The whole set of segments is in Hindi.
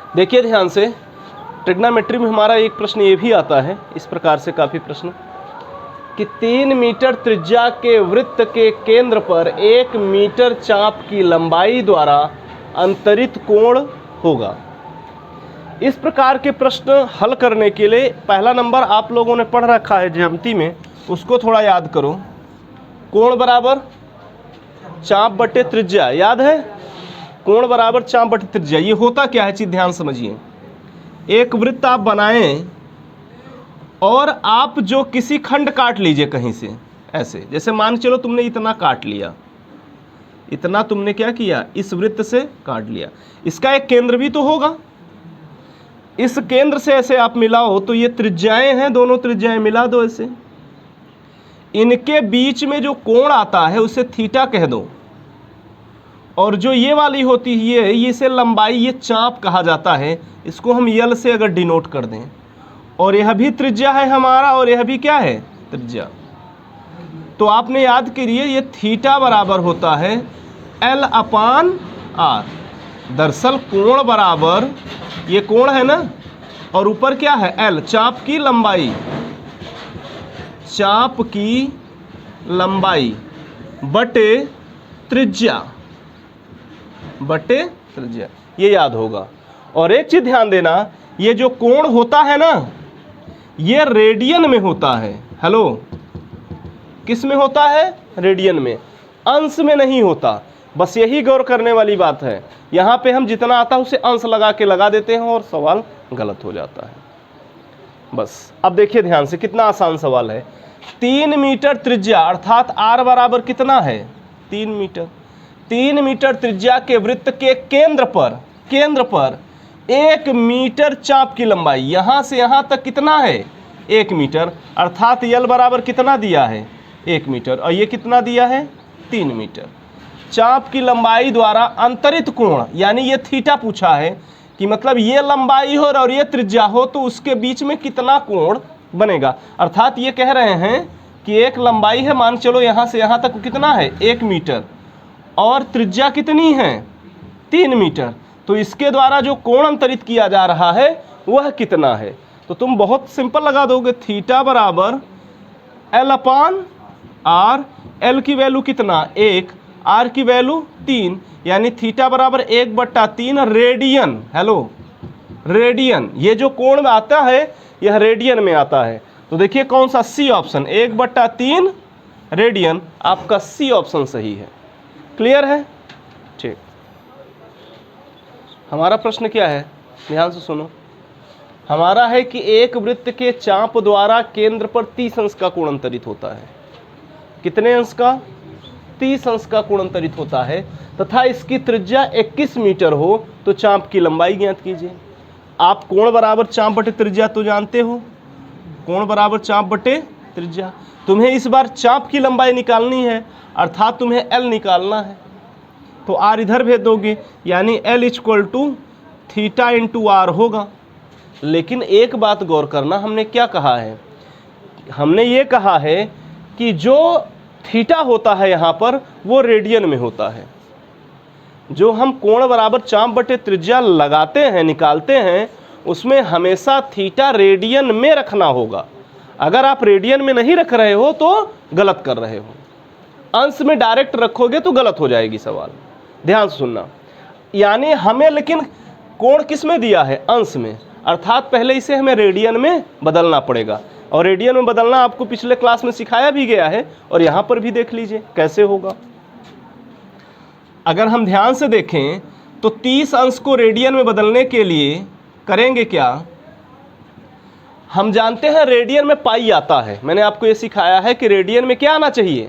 देखिए ध्यान से, ट्रिग्नोमेट्री में हमारा एक प्रश्न ये भी आता है इस प्रकार से, काफ़ी प्रश्न, कि 3 मीटर त्रिज्या के वृत्त के केंद्र पर 1 मीटर चाप की लंबाई द्वारा अंतरित कोण होगा। इस प्रकार के प्रश्न हल करने के लिए पहला नंबर आप लोगों ने पढ़ रखा है ज्यामिति में, उसको थोड़ा याद करो। कोण बराबर चाप बटे त्रिज्या, याद है? कोण बराबर चाप बटे त्रिज्या। ये होता क्या है चीज ध्यान समझिए। एक वृत्त आप बनाएं और आप जो किसी खंड काट लीजिए कहीं से, ऐसे जैसे मान चलो तुमने इतना काट लिया, इतना तुमने क्या किया, इस वृत्त से काट लिया। इसका एक केंद्र भी तो होगा, इस केंद्र से ऐसे आप मिलाओ तो ये त्रिज्याएं हैं, दोनों त्रिज्याएं मिला दो ऐसे। इनके बीच में जो कोण आता है उसे थीटा कह दो, और जो ये वाली होती है ये इसे लंबाई, ये चाप कहा जाता है, इसको हम यल से अगर डिनोट कर दें, और यह भी त्रिज्या है हमारा और यह भी क्या है, त्रिज्या। तो आपने याद करिए ये थीटा बराबर होता है एल अपान आर। दरअसल कोण बराबर, ये कोण है ना, और ऊपर क्या है, एल, चाप की लंबाई, चाप की लंबाई बटे त्रिज्या, बटे त्रिज्या, ये याद होगा। और एक चीज ध्यान देना, ये जो कोण होता है ना, ये रेडियन में होता है। हेलो, किस में होता है, रेडियन में, अंश में नहीं होता। बस यही गौर करने वाली बात है। यहाँ पे हम जितना आता है उसे अंश लगा के लगा देते हैं और सवाल गलत हो जाता है। बस अब देखिए ध्यान से, कितना आसान सवाल है। 3 मीटर त्रिज्या अर्थात आर बराबर कितना है, 3 मीटर। 3 मीटर त्रिज्या के वृत्त के केंद्र पर 1 मीटर चाप की लंबाई, यहां से यहां तक कितना है, 1 मीटर, अर्थात यल बराबर कितना दिया है, 1 मीटर, और ये कितना दिया है, 3 मीटर। चाप की लंबाई द्वारा अंतरित कोण, यानी ये थीटा पूछा है कि मतलब ये लंबाई हो और ये त्रिज्या हो तो उसके बीच में कितना कोण बनेगा। अर्थात ये कह रहे हैं कि एक लंबाई है, मान चलो यहाँ से यहाँ तक कितना है, 1 मीटर, और त्रिज्या कितनी है, 3 मीटर, तो इसके द्वारा जो कोण अंतरित किया जा रहा है वह कितना है। तो तुम बहुत सिंपल लगा दोगे, थीटा बराबर एल अपान आर। एल की वैल्यू कितना, 1, आर की वैल्यू 3, यानी थीटा बराबर 1/3 रेडियन। हेलो, रेडियन, ये जो कोण में आता है यह रेडियन में आता है। तो देखिए कौन सा, सी ऑप्शन, 1/3 रेडियन, आपका सी ऑप्शन सही है। क्लियर है? ठीक। हमारा प्रश्न क्या है, ध्यान से सुनो। हमारा है कि एक वृत्त के चाप द्वारा केंद्र पर 30 अंश का कोण अंतरित होता है। कितने अंश का, 30 अंश का कोण अंतरित होता है, तथा इसकी त्रिज्या 21 मीटर हो तो चाप की लंबाई ज्ञात कीजिए। आप कोण बराबर चाप बटे त्रिज्या तो जानते हो, कोण बराबर चाप बटे त्रिज्या। तुम्हें इस बार चाप की लंबाई निकालनी है, अर्थात तुम्हें एल निकालना है, तो आर इधर भेज दोगे, यानी L equal to theta into R होगा। लेकिन एक बात गौर करना, हमने क्या कहा है, हमने ये कहा है कि जो थीटा होता है यहाँ पर वो रेडियन में होता है। जो हम कोण बराबर चाप बटे त्रिज्या लगाते हैं, निकालते हैं, उसमें हमेशा थीटा रेडियन में रखना होगा। अगर आप रेडियन में नहीं रख रहे हो तो गलत कर रहे हो, अंश में डायरेक्ट रखोगे तो गलत हो जाएगी सवाल। ध्यान से सुनना, यानी हमें लेकिन कोण किस में दिया है, अंश में, अर्थात पहले इसे हमें रेडियन में बदलना पड़ेगा। और रेडियन में बदलना आपको पिछले क्लास में सिखाया भी गया है, और यहाँ पर भी देख लीजिए कैसे होगा। अगर हम ध्यान से देखें तो 30 अंश को रेडियन में बदलने के लिए करेंगे क्या, हम जानते हैं रेडियन में पाई आता है। मैंने आपको ये सिखाया है कि रेडियन में क्या आना चाहिए,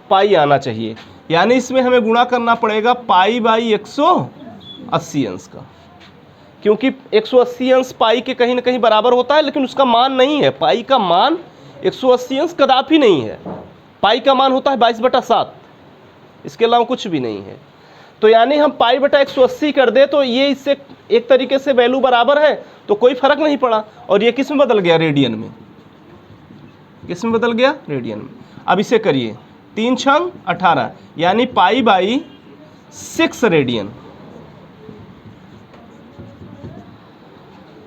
पाई आना चाहिए, यानी इसमें हमें गुणा करना पड़ेगा पाई बाई 180 अंश का, क्योंकि 180 अंश पाई के कहीं ना कहीं बराबर होता है, लेकिन उसका मान नहीं है। पाई का मान 180 अंश कदापि नहीं है, पाई का मान होता है 22/7, इसके अलावा कुछ भी नहीं है। तो यानी हम पाई बटा 180 कर दे तो ये इससे एक तरीके से वैल्यू बराबर है, तो कोई फर्क नहीं पड़ा, और ये किस में बदल गया, रेडियन में। किस में बदल गया, रेडियन में। अब इसे करिए, 3 छंग 18, यानी पाई बाई 6 रेडियन।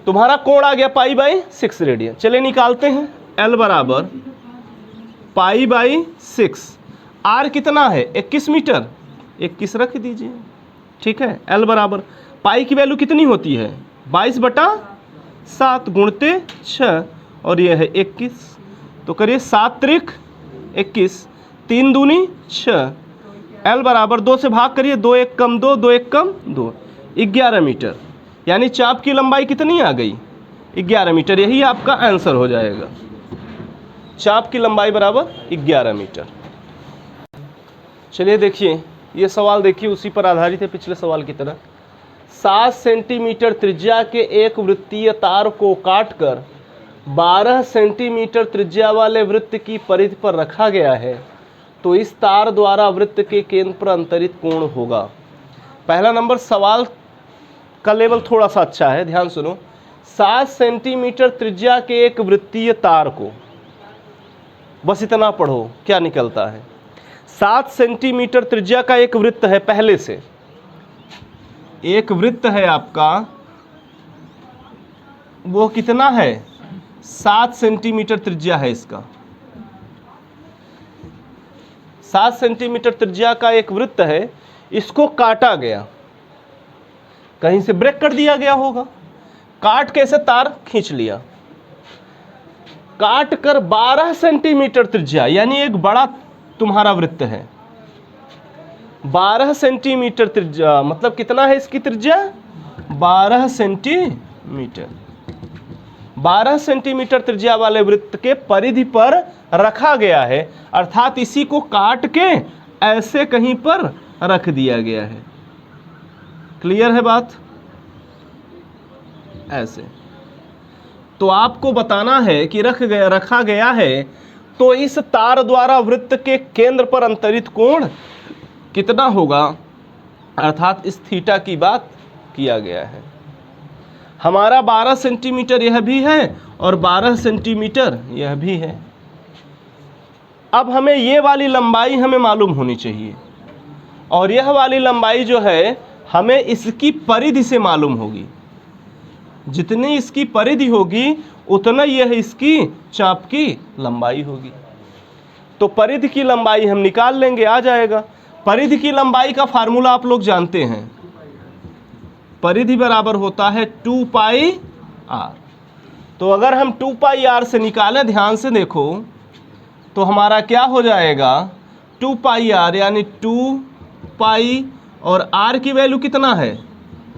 तुम्हारा कोण आ गया पाई बाई 6 रेडियन। चलिए निकालते हैं। L बराबर पाई बाई 6, R कितना है 21 मीटर, 21 रख दीजिए, ठीक है। L बराबर पाई की वैल्यू कितनी होती है 22/7 गुणते 6 और यह है 21, तो करिए 7 त्रिक 21, 3 दूनी 6, L बराबर 2 से भाग करिए, 2 1 कम 2, 2 1 कम 2, 11 मीटर। यानी चाप की लंबाई कितनी आ गई 11 मीटर। यही आपका आंसर हो जाएगा, चाप की लंबाई बराबर 11 मीटर। चलिए देखिए ये सवाल, देखिए उसी पर आधारित है पिछले सवाल की तरह। 7 सेंटीमीटर त्रिज्या के एक वृत्तीय तार को काटकर 12 सेंटीमीटर त्रिज्या वाले वृत्त की परिधि पर रखा गया है, तो इस तार द्वारा वृत्त के केंद्र पर अंतरित कोण होगा। पहला नंबर सवाल का लेवल थोड़ा सा अच्छा है, ध्यान सुनो। 7 सेंटीमीटर त्रिज्या के एक वृत्तीय तार को, बस इतना पढ़ो क्या निकलता है। 7 सेंटीमीटर त्रिज्या का एक वृत्त है, पहले से एक वृत्त है आपका, वो कितना है 7 सेंटीमीटर त्रिज्या है इसका। 7 सेंटीमीटर त्रिज्या का एक वृत्त है, इसको काटा गया, कहीं से ब्रेक कर दिया गया होगा, काट के ऐसे तार खींच लिया, काट कर 12 सेंटीमीटर त्रिज्या, यानी एक बड़ा तुम्हारा वृत्त है, 12 सेंटीमीटर त्रिज्या, मतलब कितना है इसकी त्रिज्या 12 सेंटीमीटर। 12 सेंटीमीटर त्रिज्या वाले वृत्त के परिधि पर रखा गया है, अर्थात इसी को काट के ऐसे कहीं पर रख दिया गया है। क्लियर है बात? ऐसे तो आपको बताना है कि रखा गया है, तो इस तार द्वारा वृत्त के केंद्र पर अंतरित कोण कितना होगा, अर्थात इस थीटा की बात किया गया है। हमारा 12 सेंटीमीटर यह भी है और 12 सेंटीमीटर यह भी है। अब हमें ये वाली लंबाई हमें मालूम होनी चाहिए, और यह वाली लंबाई जो है हमें इसकी परिधि से मालूम होगी। जितनी इसकी परिधि होगी उतना यह इसकी चाप की लंबाई होगी। तो परिधि की लंबाई हम निकाल लेंगे, आ जाएगा। परिधि की लंबाई का फार्मूला आप लोग जानते हैं, परिधि बराबर होता है 2 पाई आर। तो अगर हम 2 पाई आर से निकालें, ध्यान से देखो, तो हमारा क्या हो जाएगा 2 पाई आर, यानी 2 पाई, और आर की वैल्यू कितना है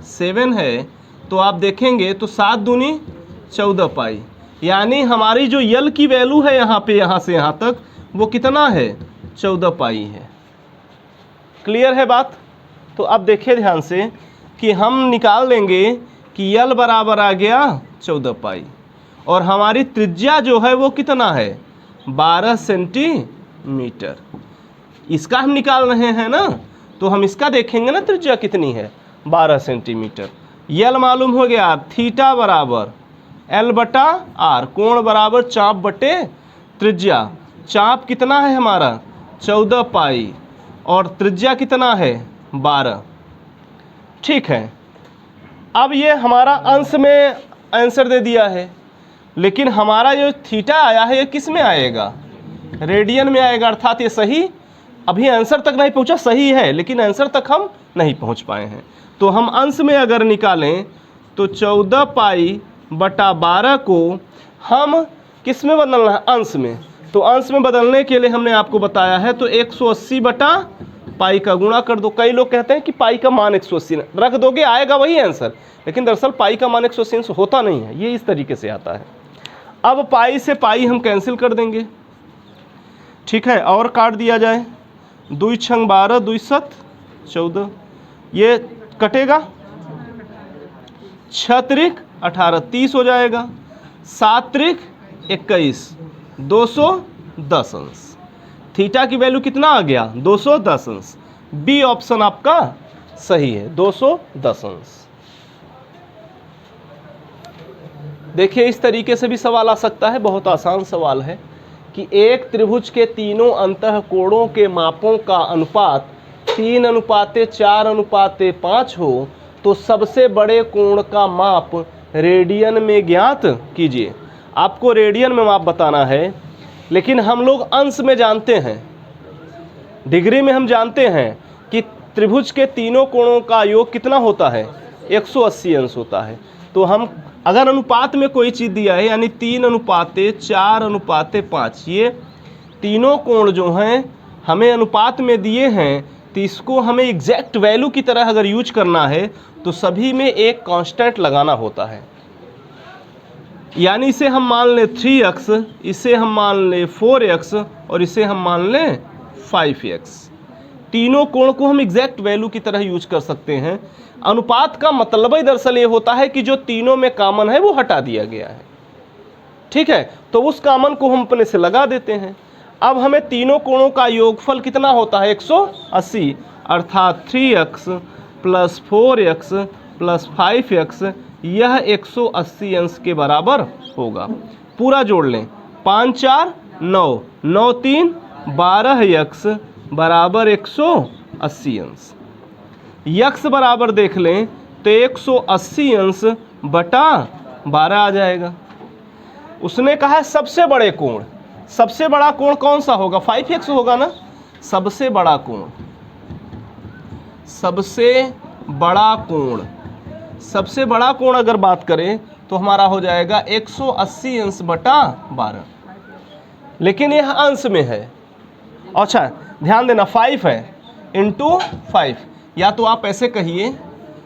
7 है, तो आप देखेंगे तो 7 दूनी 14 पाई, यानी हमारी जो यल की वैल्यू है यहाँ पे, यहाँ से यहाँ तक, वो कितना है 14 पाई है। क्लियर है बात? तो अब देखिए ध्यान से कि हम निकाल देंगे कि यल बराबर आ गया 14 पाई, और हमारी त्रिज्या जो है वो कितना है 12 सेंटीमीटर। इसका हम निकाल रहे हैं ना, तो हम इसका देखेंगे ना त्रिज्या कितनी है 12 सेंटीमीटर। यल मालूम हो गया, थीटा बराबर एल बटा आर, कोण बराबर चाप बटे त्रिज्या। चाप कितना है हमारा 14 पाई और त्रिज्या कितना है 12। ठीक है, अब ये हमारा अंश में आंसर दे दिया है, लेकिन हमारा जो थीटा आया है ये किस में आएगा रेडियन में आएगा, अर्थात ये सही अभी आंसर तक नहीं पहुंचा, सही है लेकिन आंसर तक हम नहीं पहुंच पाए हैं। तो हम अंश में अगर निकालें तो 14 पाई बटा 12 को हम किस में बदलना है अंश में, तो अंश में बदलने के लिए हमने आपको बताया है तो 180 बटा पाई का गुणा कर दो। कई लोग कहते हैं कि पाई का मान 180 रख दोगे आएगा वही आंसर, लेकिन दरअसल पाई का मान 180 होता नहीं है, ये इस तरीके से आता है। अब पाई से पाई हम कैंसिल कर देंगे, ठीक है, और काट दिया जाए, 2 छंग 12, 2 7 14, ये कटेगा, 6 त्रिक 18, 30 हो जाएगा, 7 त्रिक 21, 210 अंश। थीटा की वैल्यू कितना आ गया 210 अंश। बी ऑप्शन आपका सही है, 210 अंश। देखिए इस तरीके से भी सवाल आ सकता है, बहुत आसान सवाल है कि एक त्रिभुज के तीनों अंतः कोणों के मापों का अनुपात 3:4:5 हो तो सबसे बड़े कोण का माप रेडियन में ज्ञात कीजिए। आपको रेडियन में माप बताना है, लेकिन हम लोग अंश में जानते हैं, डिग्री में हम जानते हैं कि त्रिभुज के तीनों कोणों का योग कितना होता है, 180 अंश होता है। तो हम अगर अनुपात में कोई चीज़ दिया है, यानी 3:4:5, ये तीनों कोण जो हैं हमें अनुपात में दिए हैं, तो इसको हमें एग्जैक्ट वैल्यू की तरह अगर यूज करना है तो सभी में एक कांस्टेंट लगाना होता है। यानी इसे हम मान लें 3x, इसे हम मान लें 4x और इसे हम मान लें 5x। तीनों कोण को हम एग्जैक्ट वैल्यू की तरह यूज कर सकते हैं। अनुपात का मतलब ही दरअसल ये होता है कि जो तीनों में कॉमन है वो हटा दिया गया है, ठीक है, तो उस कॉमन को हम अपने से लगा देते हैं। अब हमें तीनों कोणों का योगफल कितना होता है, 180, अर्थात 3x + 4x + 5x, यह 180 अंश के बराबर होगा। पूरा जोड़ लें, 5 4 9, 9 3 12x बराबर 180 अंश। यक्स बराबर देख लें तो 180 अंश बटा 12 आ जाएगा। उसने कहा है सबसे बड़े कोण, सबसे बड़ा कोण कौन सा होगा, 5x होगा ना। सबसे बड़ा कोण, सबसे बड़ा कोण, सबसे बड़ा कोण अगर बात करें तो हमारा हो जाएगा 180 अंश बटा 12, लेकिन यह अंश में है। अच्छा ध्यान देना, 5 है इंटू 5, या तो आप ऐसे कहिए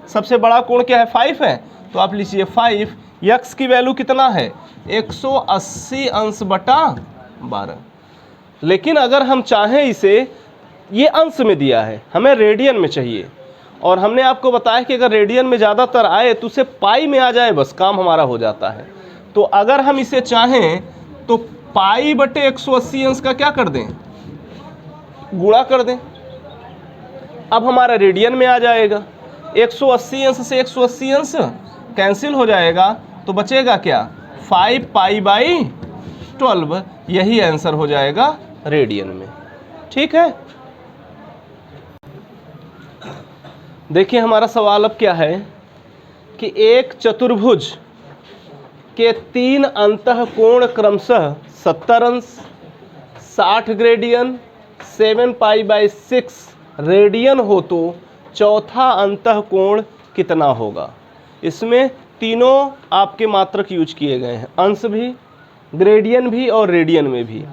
सबसे बड़ा कोण क्या है, 5 है, तो आप लीजिए 5, यक्स की वैल्यू कितना है, 180 अंश बटा 12। लेकिन अगर हम चाहें इसे, ये अंश में दिया है, हमें रेडियन में चाहिए, और हमने आपको बताया कि अगर रेडियन में ज़्यादातर आए तो उसे पाई में आ जाए, बस काम हमारा हो जाता है। तो अगर हम इसे चाहें तो पाई बटे 180 अंश का क्या कर दें, गुणा कर दें। अब हमारा रेडियन में आ जाएगा, 180 अंश से 180 अंश कैंसिल हो जाएगा, तो बचेगा क्या, 5π/12, यही आंसर हो जाएगा रेडियन में, ठीक है। देखिए हमारा सवाल अब क्या है कि एक चतुर्भुज के 3 अंतःकोण क्रमशः 70 अंश, 60 ग्रेडियन, 7π/6 रेडियन हो तो चौथा अंतःकोण कितना होगा। इसमें तीनों आपके मात्रक यूज किए गए हैं, अंश भी, ग्रेडियन भी और रेडियन में भी।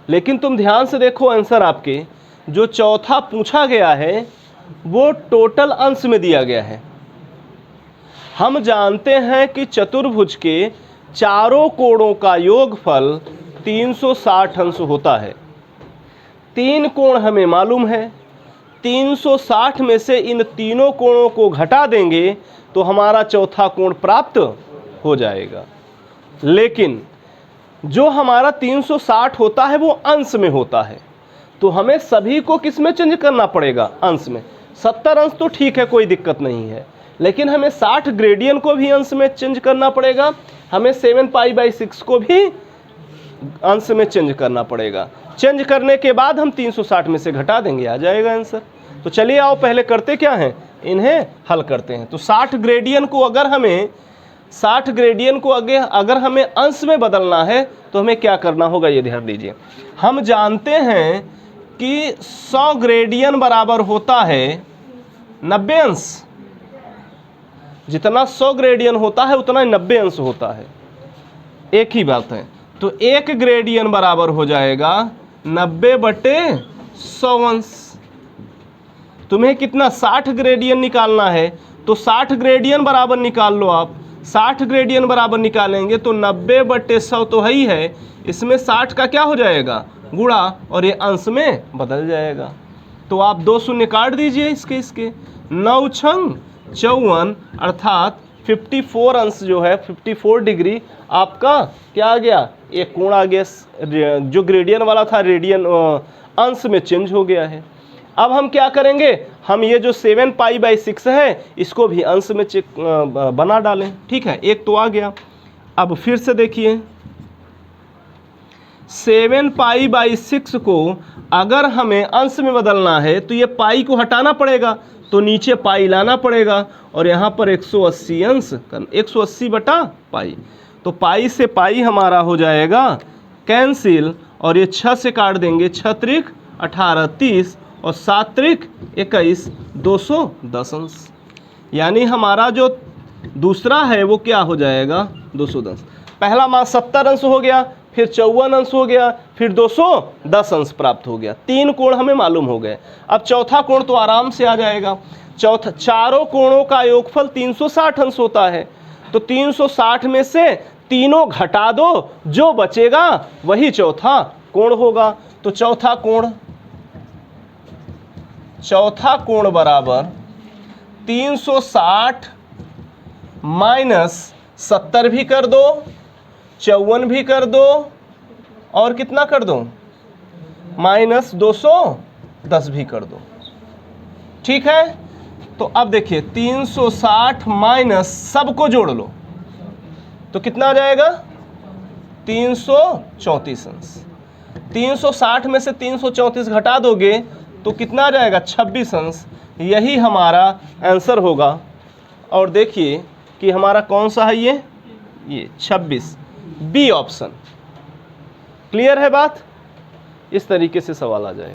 लेकिन तुम ध्यान से देखो आंसर आपके, जो चौथा पूछा गया है वो टोटल अंश में दिया गया है। हम जानते हैं कि चतुर्भुज के चारों कोणों का योगफल 360 अंश होता है। 3 कोण हमें मालूम है, 360 में से इन तीनों कोणों को घटा देंगे तो हमारा चौथा कोण प्राप्त हो जाएगा। लेकिन जो हमारा 360 होता है वो अंश में होता है, तो हमें सभी को किस में चेंज करना पड़ेगा, अंश में। 70 अंश तो ठीक है, कोई दिक्कत नहीं है, लेकिन हमें 60 ग्रेडियन को भी अंश में चेंज करना पड़ेगा, हमें 7π/6 को भी अंश में चेंज करना पड़ेगा। चेंज करने के बाद हम 360 में से घटा देंगे, आ जाएगा आंसर। तो चलिए आओ पहले करते क्या हैं, इन्हें हल करते हैं। तो 60 ग्रेडियन को अगर हमें अंश में बदलना है तो हमें क्या करना होगा, ये ध्यान दीजिए। हम जानते हैं कि 100 ग्रेडियन बराबर होता है 90 अंश, जितना 100 ग्रेडियन होता है उतना 90 अंश होता है, एक ही बात है। तो 1 ग्रेडियन बराबर हो जाएगा 90/100 अंश। तुम्हें कितना, 60 ग्रेडियन निकालना है, तो 60 ग्रेडियन बराबर निकाल लो आप। 60 ग्रेडियन बराबर निकालेंगे तो 90/100 तो है ही है, इसमें 60 का क्या हो जाएगा, गुणा, और ये अंश में बदल जाएगा। तो आप 2 शून्य काट दीजिए इसके 9 छंग 54, अर्थात 54 अंश जो है 54 डिग्री आपका क्या आ गया, एक कोण आ गया। जो ग्रेडियन वाला था रेडियन अंश में चेंज हो गया है। अब हम क्या करेंगे, हम ये जो 7π/6 है इसको भी अंश में बना डालें, ठीक है, एक तो आ गया। अब फिर से देखिए 7π/6 को अगर हमें अंश में बदलना है तो ये पाई को हटाना पड़ेगा, तो नीचे पाई लाना पड़ेगा और यहाँ पर 180 अंश 180 बटा पाई, तो पाई से पाई हमारा हो जाएगा कैंसिल, और ये 6 से काट देंगे, 6 त्रिक 18 30 और 7 त्रिक 21 210 अंश। यानी हमारा जो दूसरा है वो क्या हो जाएगा 210। पहला मान 70 अंश हो गया, फिर 54 अंश हो गया, फिर 210 अंश प्राप्त हो गया। 3 कोण हमें मालूम हो गए। अब चौथा कोण तो आराम से आ जाएगा। चारों कोणों का योगफल 360 अंश होता है, तो 360 में से तीनों घटा दो, जो बचेगा वही चौथा कोण होगा। तो चौथा कोण बराबर 360 माइनस 70 भी कर दो, 54 भी कर दो, और कितना कर दो माइनस 210 भी कर दो। ठीक है, तो अब देखिए 360 माइनस सबको जोड़ लो तो कितना आ जाएगा 334 अंश। 360 में से 334 घटा दोगे तो कितना आ जाएगा 26 अंश। यही हमारा आंसर होगा। और देखिए कि हमारा कौन सा है ये 26, बी ऑप्शन। क्लियर है बात? इस तरीके से सवाल आ जाए।